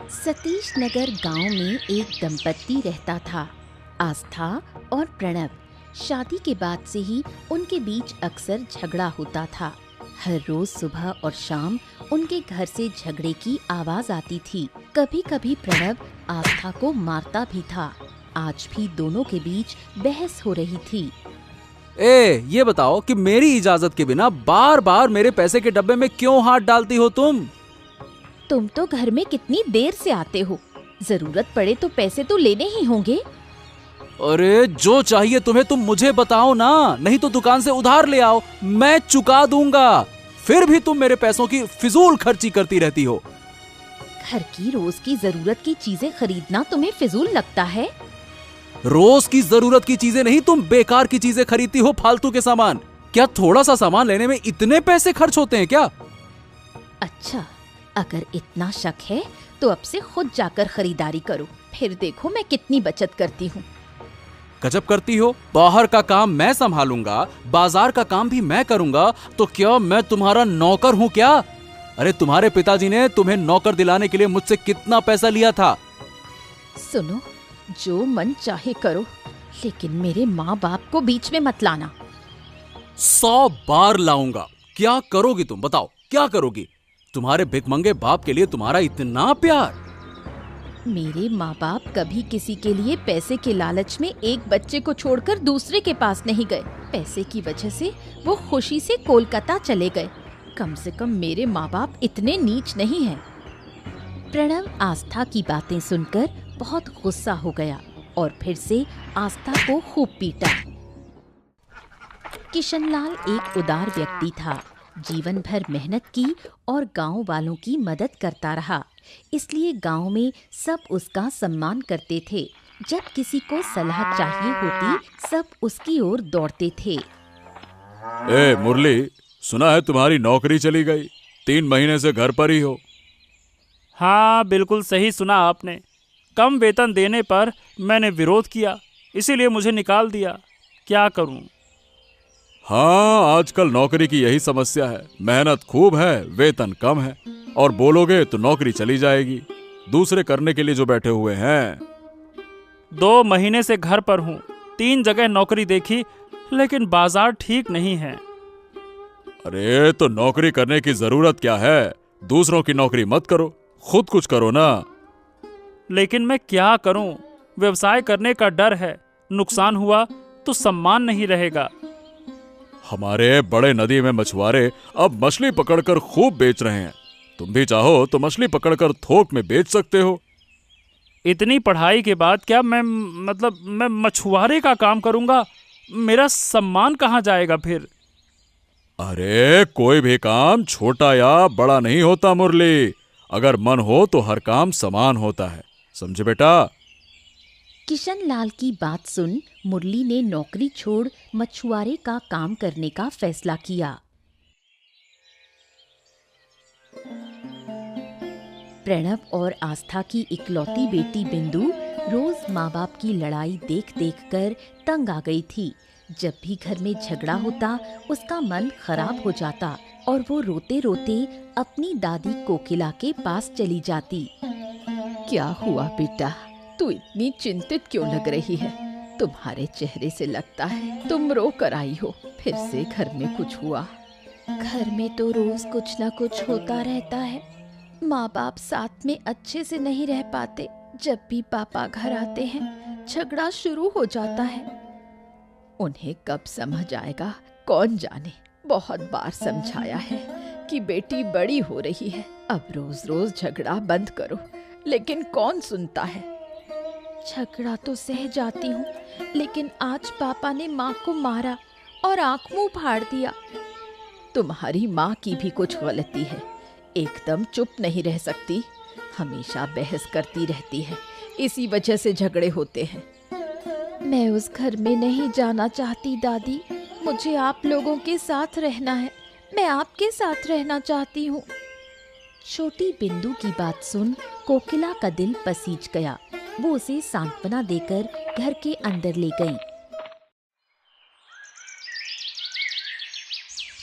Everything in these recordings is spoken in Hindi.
सतीश नगर गांव में एक दंपत्ति रहता था, आस्था और प्रणव। शादी के बाद से ही उनके बीच अक्सर झगड़ा होता था। हर रोज सुबह और शाम उनके घर से झगड़े की आवाज आती थी। कभी कभी प्रणव आस्था को मारता भी था। आज भी दोनों के बीच बहस हो रही थी। ये बताओ कि मेरी इजाजत के बिना बार बार मेरे पैसे के डब्बे में क्यों हाथ डालती हो तुम तो घर में कितनी देर से आते हो, जरूरत पड़े तो पैसे तो लेने ही होंगे। अरे जो चाहिए तुम्हें तुम मुझे बताओ ना, नहीं तो दुकान से उधार ले आओ, मैं चुका दूंगा। फिर भी तुम मेरे पैसों की फिजूल खर्ची करती रहती हो। घर की रोज की जरूरत की चीजें खरीदना तुम्हें फिजूल लगता है? रोज की जरूरत की चीजें नहीं, तुम बेकार की चीजें खरीदती हो, फालतू के सामान। क्या थोड़ा सा सामान लेने में इतने पैसे खर्च होते हैं क्या? अच्छा, अगर इतना शक है तो अब से खुद जाकर खरीदारी करो, फिर देखो मैं कितनी बचत करती हूँ। गजब करती हो। बाहर का काम मैं संभालूंगा, बाजार का काम भी मैं करूंगा, तो क्या मैं तुम्हारा नौकर हूँ क्या? अरे तुम्हारे पिताजी ने तुम्हें नौकर दिलाने के लिए मुझसे कितना पैसा लिया था? सुनो, जो मन चाहे करो, लेकिन मेरे माँ बाप को बीच में मत लाना। 100 बार लाऊंगा। क्या करोगी तुम, बताओ क्या करोगी? तुम्हारे भिखमंगे बाप के लिए तुम्हारा इतना प्यार? मेरे माँ बाप कभी किसी के लिए पैसे के लालच में एक बच्चे को छोड़कर दूसरे के पास नहीं गए। पैसे की वजह से वो खुशी से कोलकाता चले गए। कम से कम मेरे माँ बाप इतने नीच नहीं हैं। प्रणव आस्था की बातें सुनकर बहुत गुस्सा हो गया और फिर से आस्था को खूब पीटा। किशनलाल एक उदार व्यक्ति था। जीवन भर मेहनत की और गांव वालों की मदद करता रहा, इसलिए गांव में सब उसका सम्मान करते थे। जब किसी को सलाह चाहिए होती, सब उसकी ओर दौड़ते थे। मुरली, सुना है तुम्हारी नौकरी चली गई, 3 महीने से घर पर ही हो। हाँ, बिल्कुल सही सुना आपने। कम वेतन देने पर मैंने विरोध किया, इसीलिए मुझे निकाल दिया। क्या करूं? हाँ, आजकल नौकरी की यही समस्या है। मेहनत खूब है, वेतन कम है, और बोलोगे तो नौकरी चली जाएगी। दूसरे करने के लिए जो बैठे हुए हैं। 2 महीने से घर पर हूँ, 3 जगह नौकरी देखी, लेकिन बाजार ठीक नहीं है। अरे तो नौकरी करने की जरूरत क्या है? दूसरों की नौकरी मत करो, खुद कुछ करो ना। लेकिन मैं क्या करूं? व्यवसाय करने का डर है, नुकसान हुआ तो सम्मान नहीं रहेगा। हमारे बड़े नदी में मछुआरे अब मछली पकड़कर खूब बेच रहे हैं। तुम भी चाहो तो मछली पकड़कर थोक में बेच सकते हो। इतनी पढ़ाई के बाद क्या मैं मछुआरे का काम करूंगा? मेरा सम्मान कहाँ जाएगा फिर? अरे कोई भी काम छोटा या बड़ा नहीं होता मुरली। अगर मन हो तो हर काम समान होता है, समझे बेटा? किशनलाल की बात सुन मुरली ने नौकरी छोड़ मछुआरे का काम करने का फैसला किया। प्रणव और आस्था की इकलौती बेटी बिंदु रोज माँ बाप की लड़ाई देख देख कर तंग आ गई थी। जब भी घर में झगड़ा होता, उसका मन खराब हो जाता और वो रोते रोते अपनी दादी कोकिला के पास चली जाती। क्या हुआ बेटा, तू इतनी चिंतित क्यों लग रही है? तुम्हारे चेहरे से लगता है तुम रो कर आई हो। फिर से घर में कुछ हुआ? घर में तो रोज कुछ न कुछ होता रहता है। माँ बाप साथ में अच्छे से नहीं रह पाते। जब भी पापा घर आते हैं, झगड़ा शुरू हो जाता है। उन्हें कब समझ आएगा कौन जाने। बहुत बार समझाया है कि बेटी बड़ी हो रही है, अब रोज रोज झगड़ा बंद करो, लेकिन कौन सुनता है। झगड़ा तो सह जाती हूँ, लेकिन आज पापा ने माँ को मारा और आंख मुंह फाड़ दिया। तुम्हारी माँ की भी कुछ गलती है, एकदम चुप नहीं रह सकती, हमेशा बहस करती रहती है, इसी वजह से झगड़े होते हैं। मैं उस घर में नहीं जाना चाहती दादी, मुझे आप लोगों के साथ रहना है। मैं आपके साथ रहना चाहती हूँ। छोटी बिंदु की बात सुन कोकिला का दिल पसीज गया। वो उसे सांत्वना देकर घर के अंदर ले गई।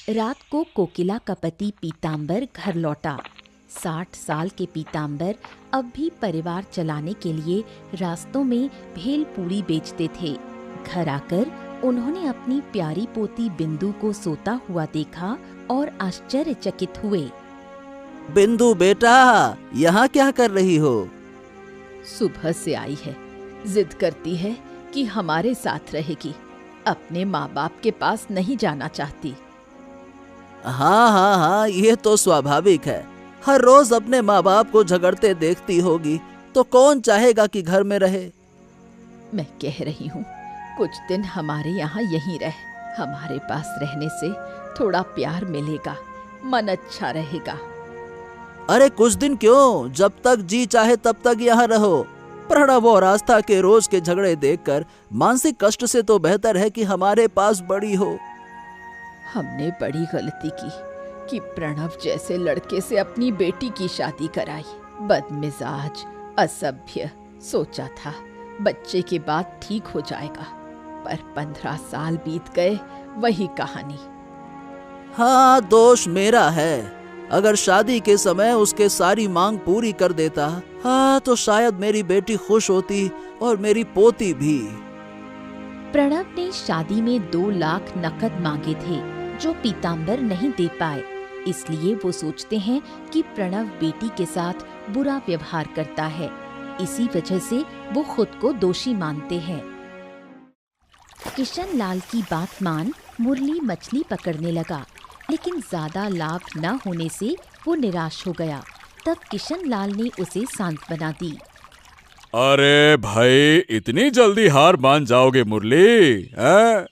रात को कोकिला का पति पीतांबर घर लौटा। 60 साल के पीताम्बर अब भी परिवार चलाने के लिए रास्तों में भेल पूरी बेचते थे। घर आकर उन्होंने अपनी प्यारी पोती बिंदु को सोता हुआ देखा और आश्चर्यचकित हुए। बिंदु बेटा, यहाँ क्या कर रही हो? सुबह से आई है, जिद करती है कि हमारे साथ रहेगी, अपने माँ बाप के पास नहीं जाना चाहती। हाँ हाँ हाँ, ये तो स्वाभाविक है। हर रोज अपने माँ बाप को झगड़ते देखती होगी, तो कौन चाहेगा कि घर में रहे। मैं कह रही हूँ कुछ दिन हमारे यहाँ यहीं रह, हमारे पास रहने से थोड़ा प्यार मिलेगा, मन अच्छा रहेगा। अरे कुछ दिन क्यों, जब तक जी चाहे तब तक यहाँ रहो। प्रणव और आस्था के रोज के झगड़े देखकर मानसिक कष्ट से तो बेहतर है कि हमारे पास बड़ी हो। हमने बड़ी गलती की कि प्रणव जैसे लड़के से अपनी बेटी की शादी कराई। बदमिजाज, असभ्य, सोचा था बच्चे के बाद ठीक हो जाएगा, पर 15 साल बीत गए, वही कहानी। हाँ, दोष मेरा है। अगर शादी के समय उसके सारी मांग पूरी कर देता, हाँ, तो शायद मेरी बेटी खुश होती और मेरी पोती भी। प्रणव ने शादी में 2 लाख नकद मांगे थे जो पीताम्बर नहीं दे पाए, इसलिए वो सोचते हैं कि प्रणव बेटी के साथ बुरा व्यवहार करता है। इसी वजह से वो खुद को दोषी मानते हैं। किशन लाल की बात मान मुरली मछली पकड़ने लगा, लेकिन ज्यादा लाभ न होने से वो निराश हो गया। तब किशन लाल ने उसे सांत्वना दी। अरे भाई, इतनी जल्दी हार मान जाओगे मुरली? हैं?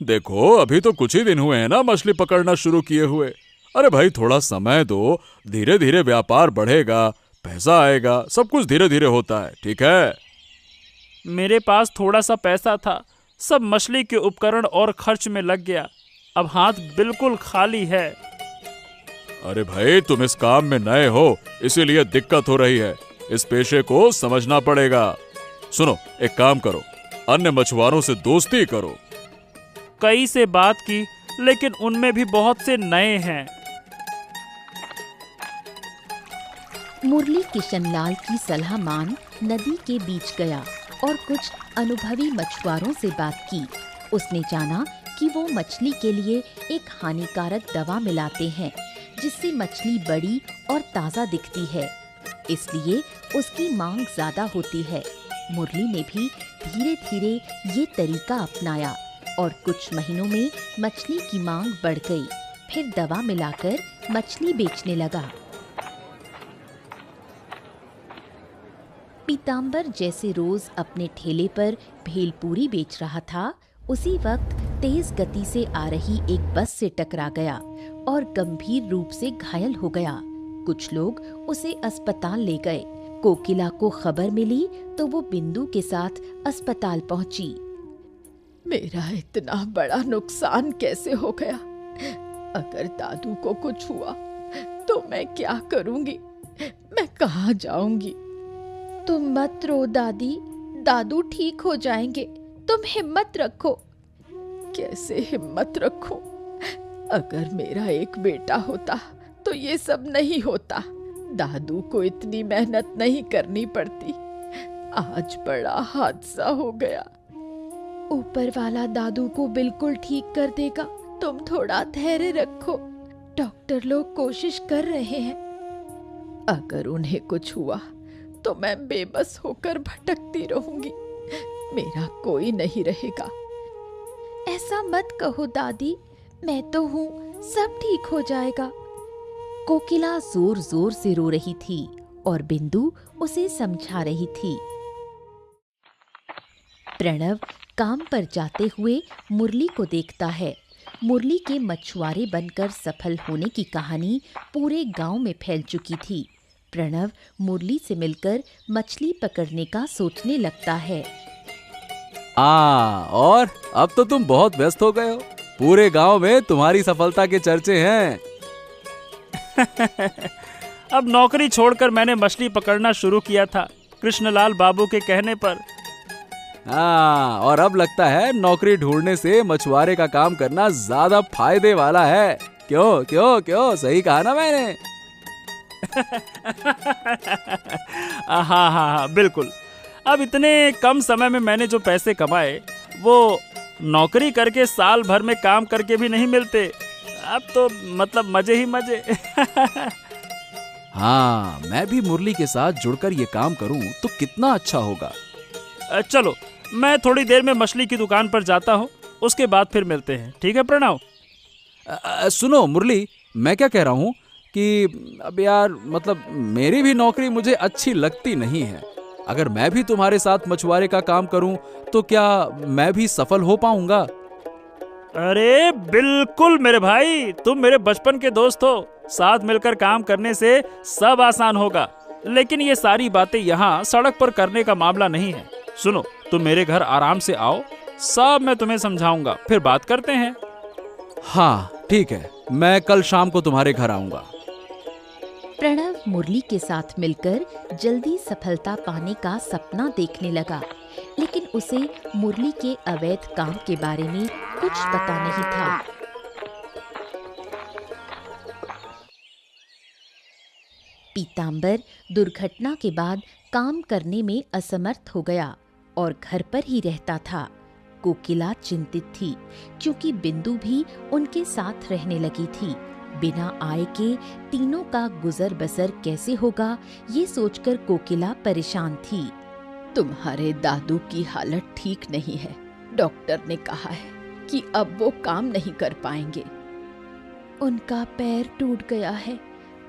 देखो, अभी तो कुछ ही दिन हुए हैं ना मछली पकड़ना शुरू किए हुए। अरे भाई, थोड़ा समय दो, धीरे धीरे व्यापार बढ़ेगा, पैसा आएगा, सब कुछ धीरे धीरे होता है, ठीक है? मेरे पास थोड़ा सा पैसा था, सब मछली के उपकरण और खर्च में लग गया। अब हाथ बिल्कुल खाली है। अरे भाई, तुम इस काम में नए हो, इसीलिए दिक्कत हो रही है। इस पेशे को समझना पड़ेगा। सुनो, एक काम करो, अन्य मछुआरों से दोस्ती करो। कई से बात की, लेकिन उनमें भी बहुत से नए हैं। मुरली किशनलाल की सलाह मान नदी के बीच गया और कुछ अनुभवी मछुआरों से बात की। उसने जाना कि वो मछली के लिए एक हानिकारक दवा मिलाते हैं, जिससे मछली बड़ी और ताज़ा दिखती है, इसलिए उसकी मांग ज्यादा होती है। मुरली ने भी धीरे धीरे ये तरीका अपनाया और कुछ महीनों में मछली की मांग बढ़ गई। फिर दवा मिलाकर मछली बेचने लगा। पीताम्बर जैसे रोज अपने ठेले पर भेलपूरी बेच रहा था, उसी वक्त तेज गति से आ रही एक बस से टकरा गया और गंभीर रूप से घायल हो गया। कुछ लोग उसे अस्पताल ले गए। कोकिला को खबर मिली तो वो बिंदु के साथ अस्पताल पहुंची। मेरा इतना बड़ा नुकसान कैसे हो गया? अगर दादू को कुछ हुआ तो मैं क्या करूंगी? मैं कहाँ जाऊंगी? तुम मत रो दादी, दादू ठीक हो जाएंगे, तुम हिम्मत रखो। कैसे हिम्मत रखूं? अगर मेरा एक बेटा होता तो ये सब नहीं होता। दादू को इतनी मेहनत नहीं करनी पड़ती। आज बड़ा हादसा हो गया। ऊपर वाला दादू को बिल्कुल ठीक कर देगा, तुम थोड़ा धैर्य रखो। डॉक्टर लोग कोशिश कर रहे हैं। अगर उन्हें कुछ हुआ तो मैं बेबस होकर भटकती रहूंगी, मेरा कोई नहीं रहेगा। ऐसा मत कहो दादी, मैं तो हूँ, सब ठीक हो जाएगा। कोकिला जोर जोर से रो रही थी और बिंदु उसे समझा रही थी। प्रणव काम पर जाते हुए मुरली को देखता है। मुरली के मछुआरे बनकर सफल होने की कहानी पूरे गांव में फैल चुकी थी। प्रणव मुरली से मिलकर मछली पकड़ने का सोचने लगता है। और अब तो तुम बहुत व्यस्त हो गए हो। पूरे गांव में तुम्हारी सफलता के चर्चे हैं। अब नौकरी छोड़कर मैंने मछली पकड़ना शुरू किया था, कृष्णलाल बाबू के कहने पर। और अब लगता है नौकरी ढूंढने से मछुआरे का काम करना ज्यादा फायदे वाला है। क्यों क्यों क्यों, सही कहा ना मैंने? हाँ हाँ हाँ बिल्कुल। अब इतने कम समय में मैंने जो पैसे कमाए वो नौकरी करके साल भर में काम करके भी नहीं मिलते। अब तो मतलब मजे ही मजे। हाँ, मैं भी मुरली के साथ जुड़कर ये काम करूं तो कितना अच्छा होगा। चलो मैं थोड़ी देर में मछली की दुकान पर जाता हूँ, उसके बाद फिर मिलते हैं। ठीक है प्रणव? सुनो मुरली, मैं क्या कह रहा हूँ कि अब यार मतलब मेरी भी नौकरी मुझे अच्छी लगती नहीं है। अगर मैं भी तुम्हारे साथ मछुआरे का काम करूं तो क्या मैं भी सफल हो पाऊंगा? अरे बिल्कुल मेरे भाई, तुम मेरे बचपन के दोस्त हो। साथ मिलकर काम करने से सब आसान होगा। लेकिन ये सारी बातें यहाँ सड़क पर करने का मामला नहीं है। सुनो, तुम मेरे घर आराम से आओ, सब मैं तुम्हें समझाऊंगा, फिर बात करते हैं। हाँ ठीक है, मैं कल शाम को तुम्हारे घर आऊंगा। प्रणव मुरली के साथ मिलकर जल्दी सफलता पाने का सपना देखने लगा, लेकिन उसे मुरली के अवैध काम के बारे में कुछ पता नहीं था। पीतांबर दुर्घटना के बाद काम करने में असमर्थ हो गया और घर पर ही रहता था। कोकिला चिंतित थी क्योंकि बिंदु भी उनके साथ रहने लगी थी। बिना आय के तीनों का गुजर बसर कैसे होगा, ये सोचकर कोकिला परेशान थी। तुम्हारे दादू की हालत ठीक नहीं है। डॉक्टर ने कहा है कि अब वो काम नहीं कर पाएंगे। उनका पैर टूट गया है,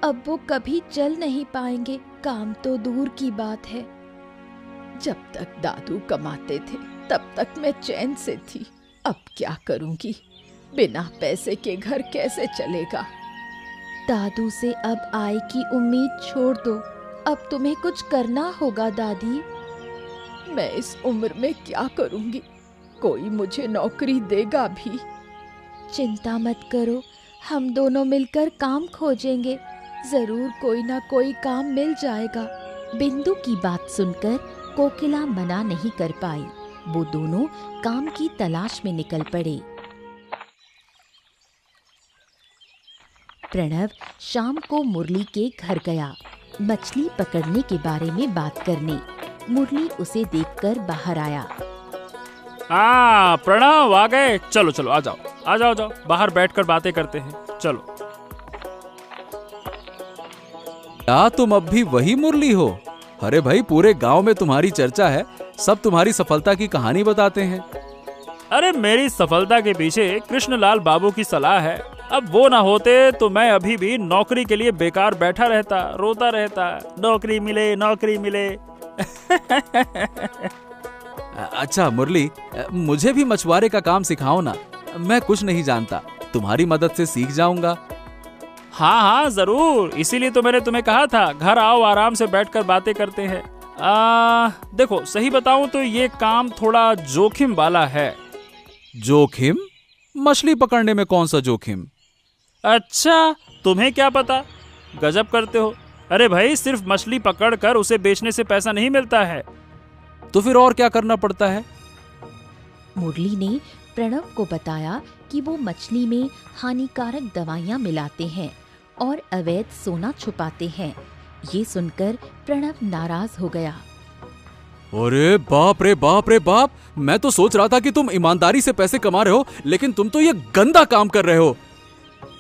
अब वो कभी चल नहीं पाएंगे। काम तो दूर की बात है। जब तक दादू कमाते थे तब तक मैं चैन से थी। अब क्या करूंगी? बिना पैसे के घर कैसे चलेगा? दादू से अब आय की उम्मीद छोड़ दो। अब तुम्हें कुछ करना होगा दादी। मैं इस उम्र में क्या करूंगी? कोई मुझे नौकरी देगा भी? चिंता मत करो, हम दोनों मिलकर काम खोजेंगे। जरूर कोई ना कोई काम मिल जाएगा। बिंदु की बात सुनकर कोकिला मना नहीं कर पाई। वो दोनों काम की तलाश में निकल पड़े। प्रणव शाम को मुरली के घर गया मछली पकड़ने के बारे में बात करने। मुरली उसे देखकर बाहर आया। हाँ प्रणव आ गए। चलो चलो आ जाओ, बाहर बैठकर बातें करते हैं। चलो। क्या तुम अब भी वही मुरली हो? अरे भाई, पूरे गांव में तुम्हारी चर्चा है, सब तुम्हारी सफलता की कहानी बताते हैं। अरे मेरी सफलता के पीछे कृष्णलाल बाबू की सलाह है। अब वो ना होते तो मैं अभी भी नौकरी के लिए बेकार बैठा रहता, रोता रहता, नौकरी मिले नौकरी मिले। अच्छा मुरली, मुझे भी मछुआरे का काम सिखाओ ना। मैं कुछ नहीं जानता, तुम्हारी मदद से सीख जाऊंगा। हाँ हाँ जरूर, इसीलिए तो मैंने तुम्हें कहा था घर आओ, आराम से बैठकर बातें करते हैं। देखो सही बताऊं तो ये काम थोड़ा जोखिम वाला है। जोखिम? मछली पकड़ने में कौन सा जोखिम? अच्छा तुम्हें क्या पता, गजब करते हो। अरे भाई, सिर्फ मछली पकड़कर उसे बेचने से पैसा नहीं मिलता है। तो फिर और क्या करना पड़ता है? मुरली ने प्रणव को बताया कि वो मछली में हानिकारक दवाइयां मिलाते हैं और अवैध सोना छुपाते हैं। ये सुनकर प्रणव नाराज हो गया। अरे बाप रे बाप रे बाप, मैं तो सोच रहा था कि तुम ईमानदारी से पैसे कमा रहे हो, लेकिन तुम तो ये गंदा काम कर रहे हो।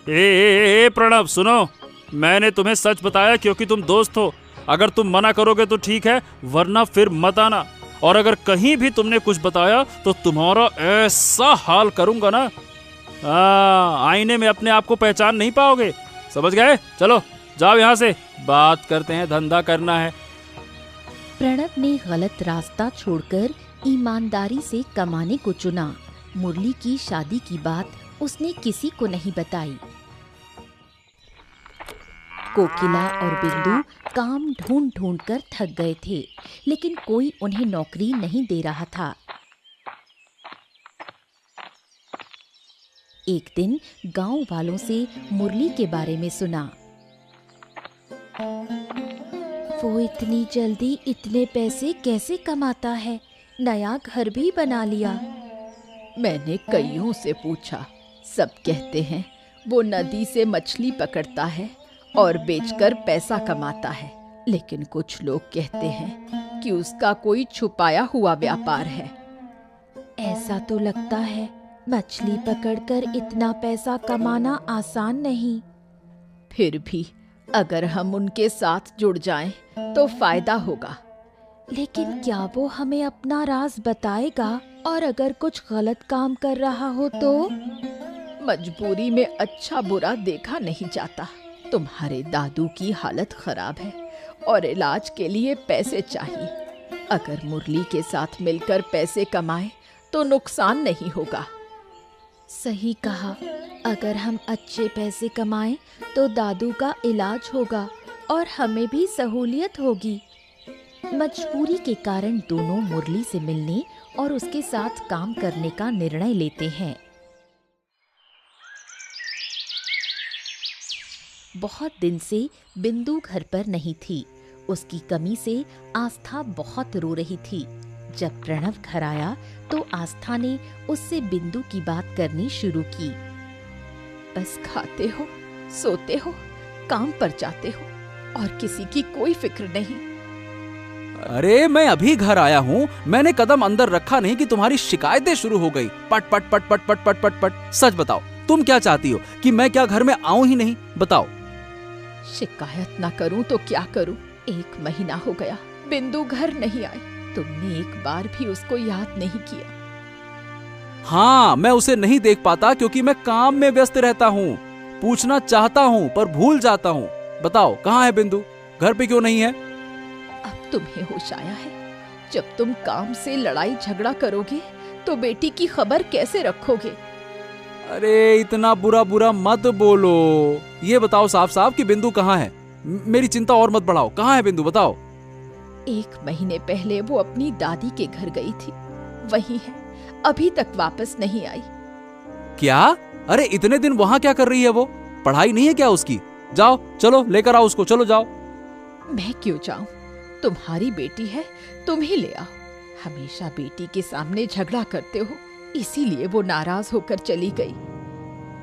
ए प्रणव सुनो, मैंने तुम्हें सच बताया क्योंकि तुम दोस्त हो। अगर तुम मना करोगे तो ठीक है, वरना फिर मत आना। और अगर कहीं भी तुमने कुछ बताया तो तुम्हारा ऐसा हाल करूंगा ना, आईने में अपने आप को पहचान नहीं पाओगे। समझ गए? चलो जाओ यहाँ से, बात करते हैं, धंधा करना है। प्रणव ने गलत रास्ता छोड़कर ईमानदारी से कमाने को चुना। मुरली की शादी की बात उसने किसी को नहीं बताई। कोकिला और बिंदु काम ढूंढ ढूंढ कर थक गए थे, लेकिन कोई उन्हें नौकरी नहीं दे रहा था। एक दिन गांव वालों से मुरली के बारे में सुना। वो इतनी जल्दी इतने पैसे कैसे कमाता है? नया घर भी बना लिया। मैंने कईयों से पूछा, सब कहते हैं वो नदी से मछली पकड़ता है और बेचकर पैसा कमाता है, लेकिन कुछ लोग कहते हैं कि उसका कोई छुपाया हुआ व्यापार है। ऐसा तो लगता है मछली पकड़कर इतना पैसा कमाना आसान नहीं। फिर भी अगर हम उनके साथ जुड़ जाएं तो फायदा होगा। लेकिन क्या वो हमें अपना राज बताएगा? और अगर कुछ गलत काम कर रहा हो तो? मजबूरी में अच्छा बुरा देखा नहीं जाता। तुम्हारे दादू की हालत खराब है और इलाज के लिए पैसे चाहिए। अगर मुरली के साथ मिलकर पैसे कमाए तो नुकसान नहीं होगा। सही कहा। अगर हम अच्छे पैसे कमाएं तो दादू का इलाज होगा और हमें भी सहूलियत होगी। मजबूरी के कारण दोनों मुरली से मिलने और उसके साथ काम करने का निर्णय लेते हैं। बहुत दिन से बिंदु घर पर नहीं थी। उसकी कमी से आस्था बहुत रो रही थी। जब प्रणव घर आया तो आस्था ने उससे बिंदु की बात करनी शुरू की। बस खाते हो, सोते हो, काम पर जाते हो और किसी की कोई फिक्र नहीं। अरे मैं अभी घर आया हूँ, मैंने कदम अंदर रखा नहीं कि तुम्हारी शिकायतें शुरू हो गई। पट पट पट पट पट पट पट पट। सच बताओ, तुम क्या चाहती हो कि मैं क्या घर में आऊं ही नहीं? बताओ। शिकायत ना करूं तो क्या करूं? 1 महीना हो गया बिंदु घर नहीं आई। तुमने एक बार भी उसको याद नहीं किया। हाँ, मैं उसे नहीं देख पाता क्योंकि मैं काम में व्यस्त रहता हूँ। पूछना चाहता हूँ पर भूल जाता हूँ। बताओ, कहाँ है बिंदु? घर पे क्यों नहीं है? अब तुम्हें होश आया है। जब तुम काम से लड़ाई झगड़ा करोगे तो बेटी की खबर कैसे रखोगे? अरे इतना बुरा बुरा मत बोलो। ये बताओ साफ साफ कि बिंदु कहाँ है? मेरी चिंता और मत बढ़ाओ। कहाँ है बिंदु? बताओ। 1 महीने पहले वो अपनी दादी के घर गई थी, वही है। अभी तक वापस नहीं आई। क्या? अरे इतने दिन वहाँ क्या कर रही है वो? पढ़ाई नहीं है क्या उसकी? जाओ, चलो लेकर आओ उसको, चलो जाओ। मैं क्यों जाऊं? तुम्हारी बेटी है, तुम ही ले आओ। हमेशा बेटी के सामने झगड़ा करते हो, इसीलिए वो नाराज होकर चली गई।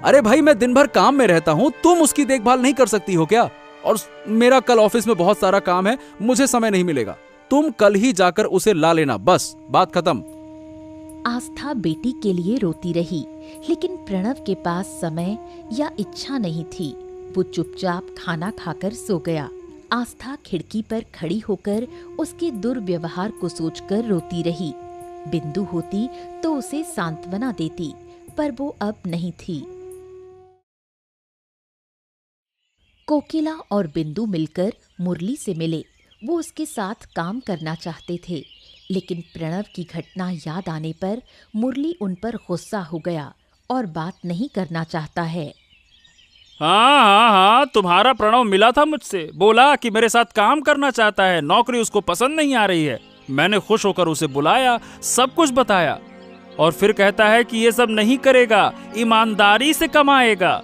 अरे भाई, मैं दिन भर काम में रहता हूँ, तुम उसकी देखभाल नहीं कर सकती हो क्या? और मेरा कल ऑफिस में बहुत सारा काम है, मुझे समय नहीं मिलेगा। तुम कल ही जाकर उसे ला लेना, बस बात खत्म। आस्था बेटी के लिए रोती रही, लेकिन प्रणव के पास समय या इच्छा नहीं थी। वो चुपचाप खाना खाकर सो गया। आस्था खिड़की पर खड़ी होकर उसके दुर्व्यवहार को सोचकर रोती रही। बिंदु होती तो उसे सांत्वना देती, पर वो अब नहीं थी। कोकिला और बिंदु मिलकर मुरली से मिले। वो उसके साथ काम करना चाहते थे, लेकिन प्रणव की घटना याद आने पर मुरली उन पर गुस्सा हो गया और बात नहीं करना चाहता है। हाँ, तुम्हारा प्रणव मिला था मुझसे, बोला कि मेरे साथ काम करना चाहता है, नौकरी उसको पसंद नहीं आ रही है। मैंने खुश होकर उसे बुलाया, सब कुछ बताया, और फिर कहता है कि ये सब नहीं करेगा, ईमानदारी से कमाएगा।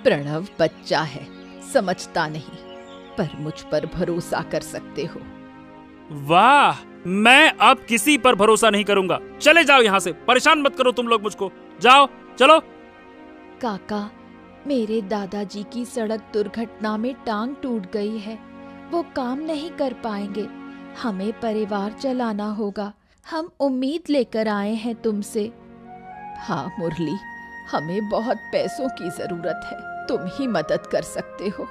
प्रणव बच्चा है, समझता नहीं, पर मुझ पर भरोसा कर सकते हो। वाह, मैं अब किसी पर भरोसा नहीं करूंगा। चले जाओ यहाँ से, परेशान मत करो तुम लोग मुझको। जाओ, चलो। काका, मेरे दादाजी की सड़क दुर्घटना में टांग टूट गई है। वो काम नहीं कर पाएंगे। हमें परिवार चलाना होगा। हम उम्मीद लेकर आए हैं तुमसे। हाँ मुरली, हमें बहुत पैसों की जरूरत है, तुम ही मदद कर सकते हो।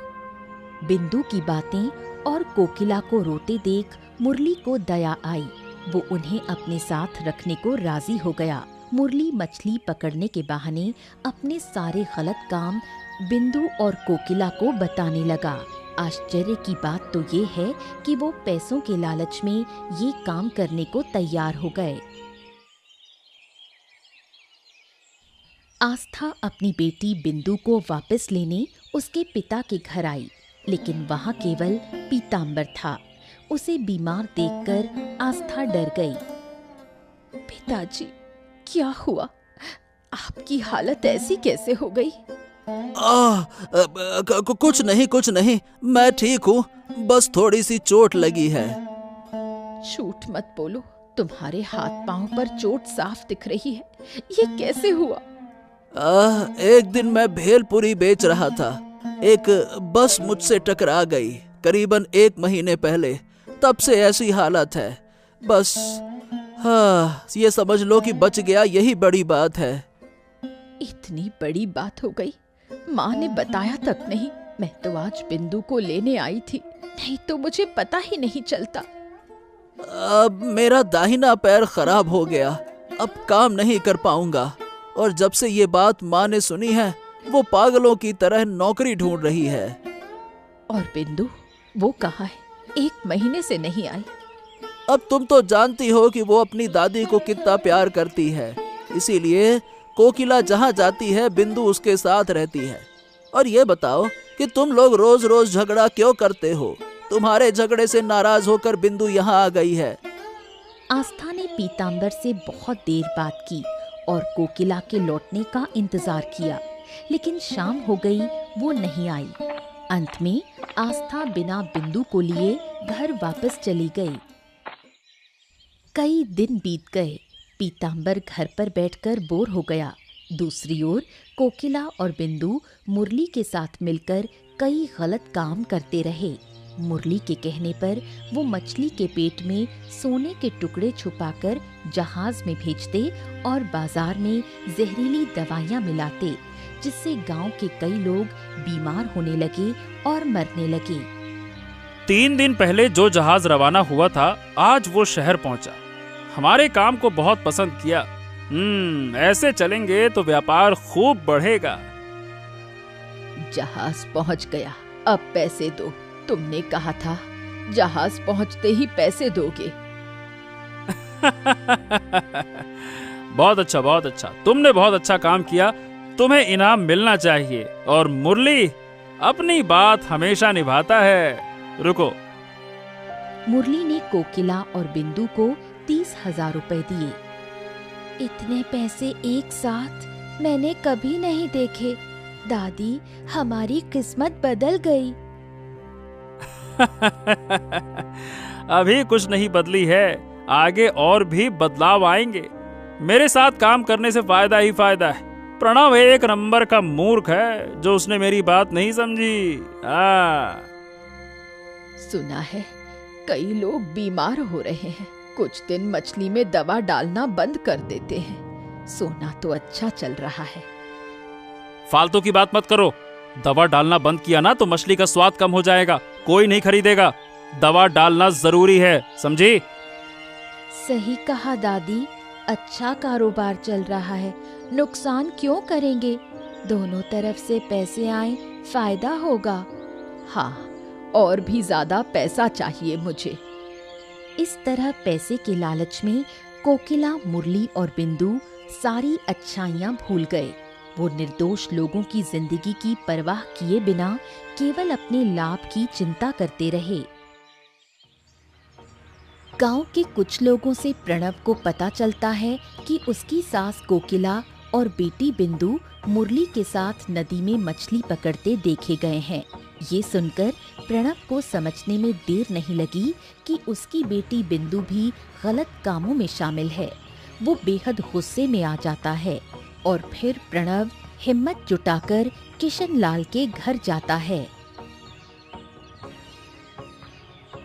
बिंदु की बातें और कोकिला को रोते देख मुरली को दया आई। वो उन्हें अपने साथ रखने को राजी हो गया। मुरली मछली पकड़ने के बहाने अपने सारे गलत काम बिंदु और कोकिला को बताने लगा। आश्चर्य की बात तो ये है कि वो पैसों के लालच में ये काम करने को तैयार हो गए। आस्था अपनी बेटी बिंदु को वापस लेने उसके पिता के घर आई, लेकिन वहाँ केवल पीतांबर था। उसे बीमार देखकर आस्था डर गई। पिताजी, क्या हुआ? आपकी हालत ऐसी कैसे हो गई? कुछ नहीं, मैं ठीक हूँ, बस थोड़ी सी चोट लगी है। झूठ मत बोलो, तुम्हारे हाथ पांव पर चोट साफ दिख रही है। ये कैसे हुआ? एक दिन मैं भेलपुरी बेच रहा था एक बस मुझसे टकरा गई करीबन 1 महीने पहले। तब से ऐसी हालत है। बस हाँ, ये समझ लो कि बच गया, यही बड़ी बात है। इतनी बड़ी बात हो गई, माँ ने बताया तक नहीं। मैं तो आज बिंदु को लेने आई थी, नहीं तो मुझे पता ही नहीं चलता। अब मेरा दाहिना पैर खराब हो गया, अब काम नहीं कर पाऊंगा। और जब से ये बात माँ ने सुनी है, वो पागलों की तरह नौकरी ढूंढ रही है। और बिंदु, वो कहाँ है? 1 महीने से नहीं आई। अब तुम तो जानती हो कि वो अपनी दादी को कितना प्यार करती है, इसीलिए कोकिला जहाँ जाती है बिंदु उसके साथ रहती है। और ये बताओ कि तुम लोग रोज रोज झगड़ा क्यों करते हो? तुम्हारे झगड़े से नाराज होकर बिंदु यहाँ आ गई है। आस्था ने पीतांबर से बहुत देर बात की और कोकिला के लौटने का इंतजार किया, लेकिन शाम हो गई, वो नहीं आई। अंत में आस्था बिना बिंदु को लिए घर वापस चली गई। कई दिन बीत गए। पीतांबर घर पर बैठकर बोर हो गया। दूसरी ओर कोकिला और बिंदु मुरली के साथ मिलकर कई गलत काम करते रहे। मुरली के कहने पर वो मछली के पेट में सोने के टुकड़े छुपाकर जहाज में भेजते और बाजार में जहरीली दवाइयाँ मिलाते, जिससे गांव के कई लोग बीमार होने लगे और मरने लगे। 3 दिन पहले जो जहाज रवाना हुआ था, आज वो शहर पहुंचा। हमारे काम को बहुत पसंद किया। ऐसे चलेंगे तो व्यापार खूब बढ़ेगा। जहाज पहुंच गया, अब पैसे दो। तुमने कहा था जहाज पहुंचते ही पैसे दोगे। बहुत अच्छा, बहुत अच्छा। तुमने बहुत अच्छा काम किया, तुम्हें इनाम मिलना चाहिए। और मुरली अपनी बात हमेशा निभाता है। रुको। मुरली ने कोकिला और बिंदु को 30,000 रुपए दिए। इतने पैसे एक साथ मैंने कभी नहीं देखे। दादी, हमारी किस्मत बदल गई। अभी कुछ नहीं बदली है, आगे और भी बदलाव आएंगे। मेरे साथ काम करने से फायदा ही फायदा है। प्रणव 1 नंबर का मूर्ख है जो उसने मेरी बात नहीं समझी। सुना है कई लोग बीमार हो रहे हैं। कुछ दिन मछली में दवा डालना बंद कर देते हैं। सोना तो अच्छा चल रहा है। फालतू की बात मत करो। दवा डालना बंद किया ना तो मछली का स्वाद कम हो जाएगा, कोई नहीं खरीदेगा। दवा डालना जरूरी है, समझी? सही कहा दादी, अच्छा कारोबार चल रहा है, नुकसान क्यों करेंगे? दोनों तरफ से पैसे आए, फायदा होगा। हाँ, और भी ज्यादा पैसा चाहिए मुझे। इस तरह पैसे के लालच में कोकिला, मुरली और बिंदु सारी अच्छाइयाँ भूल गए। वो निर्दोष लोगों की जिंदगी की परवाह किए बिना केवल अपने लाभ की चिंता करते रहे। गांव के कुछ लोगों से प्रणव को पता चलता है कि उसकी सास कोकिला और बेटी बिंदु मुरली के साथ नदी में मछली पकड़ते देखे गए हैं। ये सुनकर प्रणव को समझने में देर नहीं लगी कि उसकी बेटी बिंदु भी गलत कामों में शामिल है। वो बेहद गुस्से में आ जाता है और फिर प्रणव हिम्मत जुटाकर किशन लाल के घर जाता है।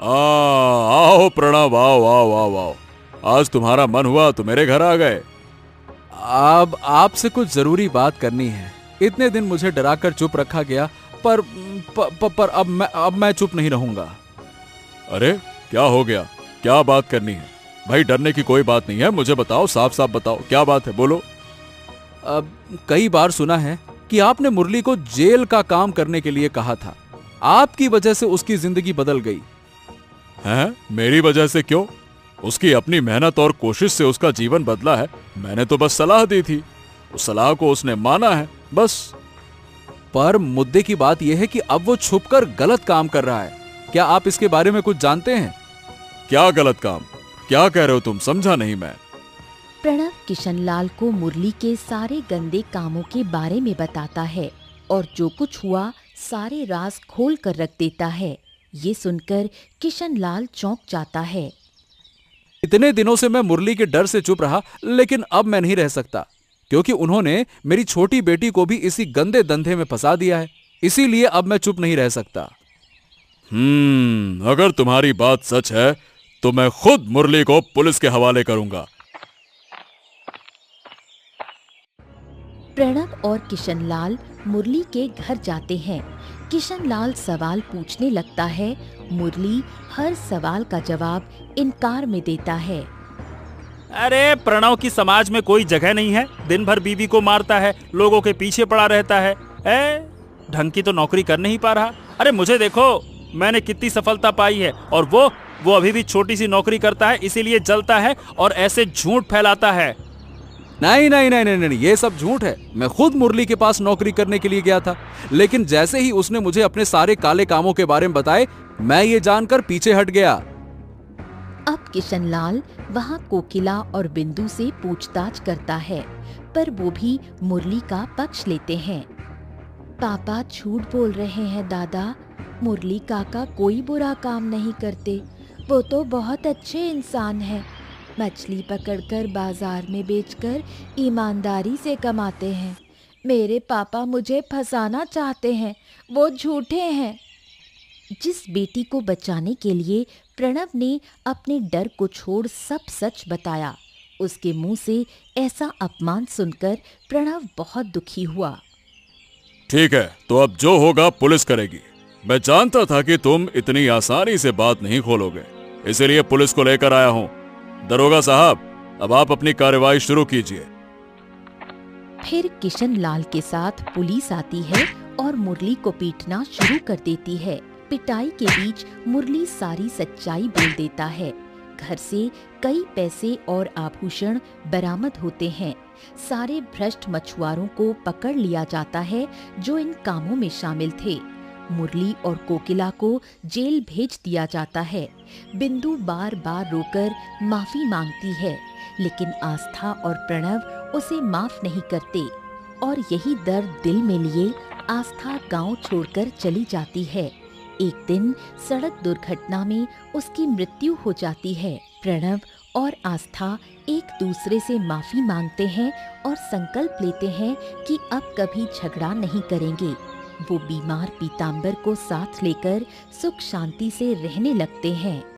आओ प्रणव, आओ आओ आओ आओ। आज तुम्हारा मन हुआ तो मेरे घर आ गए। अब आपसे कुछ जरूरी बात करनी है। इतने दिन मुझे डराकर चुप रखा गया, पर अब मैं चुप नहीं रहूंगा। अरे क्या हो गया? क्या बात करनी है? भाई डरने की कोई बात नहीं है, मुझे बताओ, साफ साफ बताओ क्या बात है, बोलो। कई बार सुना है कि आपने मुरली को जेल का काम करने के लिए कहा था। आपकी वजह से उसकी जिंदगी बदल गई। हैं? मेरी वजह से क्यों? उसकी अपनी मेहनत और कोशिश से उसका जीवन बदला है। मैंने तो बस सलाह दी थी, उस सलाह को उसने माना है, बस। पर मुद्दे की बात यह है कि अब वो छुपकर गलत काम कर रहा है। क्या आप इसके बारे में कुछ जानते हैं? क्या गलत काम? क्या कह रहे हो तुम? समझा नहीं मैं। प्रणव किशनलाल को मुरली के सारे गंदे कामों के बारे में बताता है और जो कुछ हुआ सारे राज खोल कर रख देता है। ये सुनकर किशनलाल चौंक जाता है। इतने दिनों से मैं मुरली के डर से चुप रहा, लेकिन अब मैं नहीं रह सकता, क्योंकि उन्होंने मेरी छोटी बेटी को भी इसी गंदे धंधे में फंसा दिया है। इसीलिए अब मैं चुप नहीं रह सकता। अगर तुम्हारी बात सच है तो मैं खुद मुरली को पुलिस के हवाले करूंगा। प्रणव और किशनलाल मुरली के घर जाते हैं। किशनलाल सवाल पूछने लगता है। मुरली हर सवाल का जवाब इनकार में देता है। अरे प्रणव की समाज में कोई जगह नहीं है, दिन भर बीवी को मारता है, लोगों के पीछे पड़ा रहता है, ढंग की तो नौकरी कर नहीं पा रहा। अरे मुझे देखो, मैंने कितनी सफलता पाई है और वो अभी भी छोटी सी नौकरी करता है, इसीलिए जलता है और ऐसे झूठ फैलाता है। नहीं नहीं नहीं नहीं नहीं, ये सब झूठ है। मैं खुद मुरली के पास नौकरी करने के लिए गया था, लेकिन जैसे ही उसने मुझे अपने सारे काले कामों के बारे में बताए, मैं ये जानकर पीछे हट गया। अब किशनलाल वहाँ कोकिला और बिंदु से पूछताछ करता है, पर वो भी मुरली का पक्ष लेते हैं। पापा झूठ बोल रहे हैं दादा, मुरली काका कोई बुरा काम नहीं करते, वो तो बहुत अच्छे इंसान हैं। मछली पकड़कर बाजार में बेचकर ईमानदारी से कमाते हैं। मेरे पापा मुझे फंसाना चाहते हैं, वो झूठे हैं। जिस बेटी को बचाने के लिए प्रणव ने अपने डर को छोड़ सब सच बताया, उसके मुंह से ऐसा अपमान सुनकर प्रणव बहुत दुखी हुआ। ठीक है, तो अब जो होगा पुलिस करेगी। मैं जानता था कि तुम इतनी आसानी से बात नहीं खोलोगे, इसीलिए पुलिस को लेकर आया हूं। दरोगा साहब, अब आप अपनी कार्रवाई शुरू कीजिए। फिर किशनलाल के साथ पुलिस आती है और मुरली को पीटना शुरू कर देती है। पिटाई के बीच मुरली सारी सच्चाई बोल देता है। घर से कई पैसे और आभूषण बरामद होते हैं। सारे भ्रष्ट मछुआरों को पकड़ लिया जाता है जो इन कामों में शामिल थे। मुरली और कोकिला को जेल भेज दिया जाता है। बिंदु बार बार रोकर माफी मांगती है, लेकिन आस्था और प्रणव उसे माफ नहीं करते और यही दर्द दिल में लिए आस्था गांव छोड़कर चली जाती है। एक दिन सड़क दुर्घटना में उसकी मृत्यु हो जाती है। प्रणव और आस्था एक दूसरे से माफी मांगते हैं और संकल्प लेते हैं कि अब कभी झगड़ा नहीं करेंगे। वो बीमार पीतांबर को साथ लेकर सुख शांति से रहने लगते हैं।